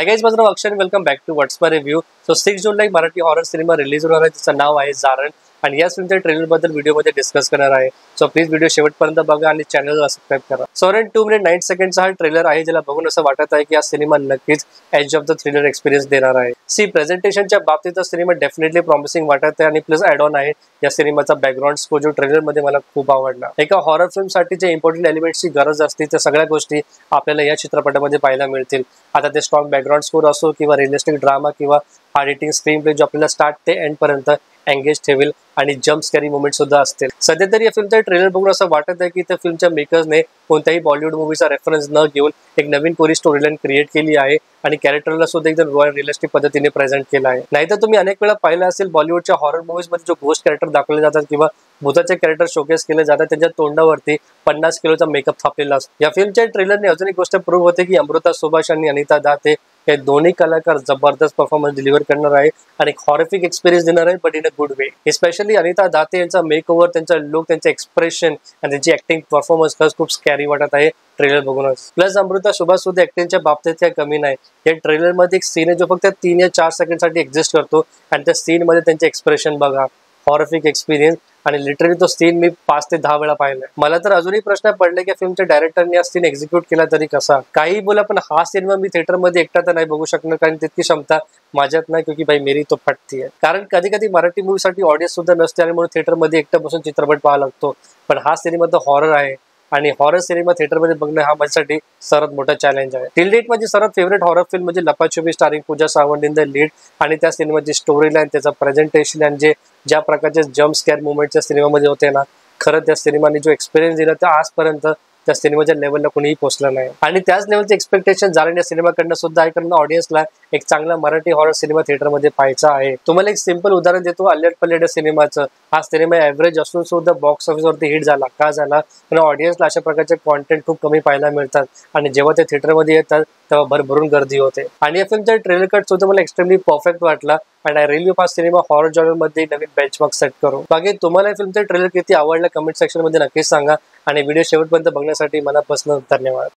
Hi guys, माझं नाव अक्षय आणि welcome back to what's my review. So 6 जूनला एक मराठी हॉरर सिनेमा रिलीज होणार आहे, ज्याचं नाव आहे जारण. आणि या फिल्मच्या ट्रेलरबद्दल व्हिडिओमध्ये डिस्कस करणार आहे. सो प्लीज व्हिडिओ शेवटपर्यंत बघा आणि चॅनलला सबस्क्राईब करा. सो अराउंड 2 मिनिट 9 सेकंडचा हा ट्रेलर आहे, ज्याला बघून असं वाटत आहे की हा सिनेमा नक्कीच edge of the thriller experience देणार आहे. सी प्रेझेंटेशनच्या बाबतीत हा सिनेमा डेफिनेटली प्रॉमिसिंग वाटत आहे आणि प्लस ॲड ऑन आहे या सिनेमाचा बॅकग्राऊंड स्कोर जो ट्रेलरमध्ये मला खूप आवडला. एका हॉरर फिल्मसाठी जे इम्पॉर्टंट एलिमेंट्सची गरज असते त्या सगळ्या गोष्टी आपल्याला या चित्रपटामध्ये पाहायला मिळतील. आता ते स्ट्रॉंग बॅकग्राऊंड स्कोर असो किंवा रिअलिस्टिक ड्रामा किंवा हार्ड हिटिंग स्क्रीन प्ले जो आपल्याला स्टार्ट ते एंड पर्यंत एंगेज ठेवेल आणि जम्प स्कॅरी मोमेंट सुद्धा असतील. सध्या तरी या फिल्मचा ट्रेलर बघून असं वाटत आहे की त्या फिल्मच्या मेकर्सने कोणत्याही बॉलिवूड मूवीचा रेफरन्स न घेऊन एक नवीन कोरी स्टोरी लाईन क्रिएट केली आहे आणि कॅरेक्टरला सुद्धा एकदम रॉयल रिअलिस्टिक पद्धतीने प्रेझेंट केला आहे. नाहीतर तुम्ही अनेक वेळा पाहिलं असेल बॉलिवूडच्या हॉरर मूवीजमध्ये जो घोस्ट कॅरेक्टर दाखवले जातात किंवा भूताचे कॅरेक्टर शोकेस केले जातात, त्यांच्या तोंडावरती 50 किलोचा मेकअप थापलेला असतो. या फिल्मच्या ट्रेलरने अजून एक गोष्ट प्रूव्ह होते की अमृता सुभाष आणि अनिता दाते हे दोन्ही कलाकार जबरदस्त परफॉर्मन्स डिलिव्हर करणार आहे आणि एक हॉरिफिक एक्सपिरियन्स देणार आहे, but in a good way. Specially Anita Date यांचा मेकओव्हर, त्यांचा लुक, त्यांचं एक्सप्रेशन आणि त्यांची ऍक्टिंग परफॉर्मन्स खरंच खूप स्कॅरी वाटत आहे ट्रेलर बघूनच. प्लस अमृता सुभाष सुद्धा ऍक्टिंगच्या बाबतीत काही कमी नाही. या ट्रेलरमध्ये एक सीन आहे जो फक्त 3 या 4 सेकंडसाठी एक्झिस्ट करतो आणि त्या सीनमध्ये त्यांचे एक्सप्रेशन बघा, हॉरिफिक एक्सपिरियन्स. आणि लिटरली तो सीन मी 5 ते 10 वेळा पाहिलाय. मला तर अजूनही प्रश्न पडले की फिल्मच्या डायरेक्टरने हा सीन एक्झिक्यूट केला तरी कसा. काही बोला, पण हा सिनेमा मी थिएटरमध्ये एकटा तर नाही बघू शकणार, कारण तितकी क्षमता माझ्यात नाही, क्योंकि भाई मेरी तो फटती आहे. कारण कधी कधी मराठी मूवीसाठी ऑडियन्स सुद्धा नसते आणि म्हणून थिएटरमध्ये एकटं बसून चित्रपट पाहावा लागतो. पण हा सिनेमा तर हॉरर आहे आणि हॉरर सिनेमा थिएटरमध्ये बघणं हा माझ्यासाठी सर्वात मोठा चॅलेंज आहे. टिल डेट माझी सर्वात फेवरेट हॉरर फिल्म म्हणजे Lapachhapi starring Pooja Sawant in the lead. आणि त्या सिनेमाची स्टोरी लाईन, त्याचं प्रेझेंटेशन आणि ज्या प्रकारचे जम्प स्कॅर मुवमेंट त्या सिनेमामध्ये होते ना, खरं त्या सिनेमाने जो एक्सपिरियन्स दिला त्या आजपर्यंत त्या सिनेमाच्या लेवलला कोणीही पोहोचलं नाही. आणि त्याच लेवलचे एक्सपेक्टेशन जारण या सिनेमाकडनं सुद्धा आहे, कारण ऑडियन्सला एक चांगला मराठी हॉरर सिनेमा थिएटरमध्ये पाहायचा आहे. तुम्हाला एक सिंपल उदाहरण देतो, अल्लड पल्लड सिनेमाचं. हा सिनेमा ॲव्हरेज असून सुद्धा बॉक्स ऑफिसवरती हिट झाला. का झाला? कारण ऑडियन्सला अशा प्रकारचे कॉन्टेंट खूप कमी पाहायला मिळतात आणि जेव्हा ते थिएटरमध्ये येतात तेव्हा भरभरून गर्दी होते. आणि या फिल्मचा ट्रेलर कट सुद्धा मला एक्स्ट्रीमली परफेक्ट वाटला आणि आय रिली हा सिनेमा हॉरर जॉनरमध्ये नवीन बेंचमार्क सेट करू. बाकी तुम्हाला या फिल्मचा ट्रेलर किती आवडला कमेंट सेक्शनमध्ये नक्कीच सांगा आणि व्हिडिओ शेवटपर्यंत बघण्यासाठी मनापासून धन्यवाद.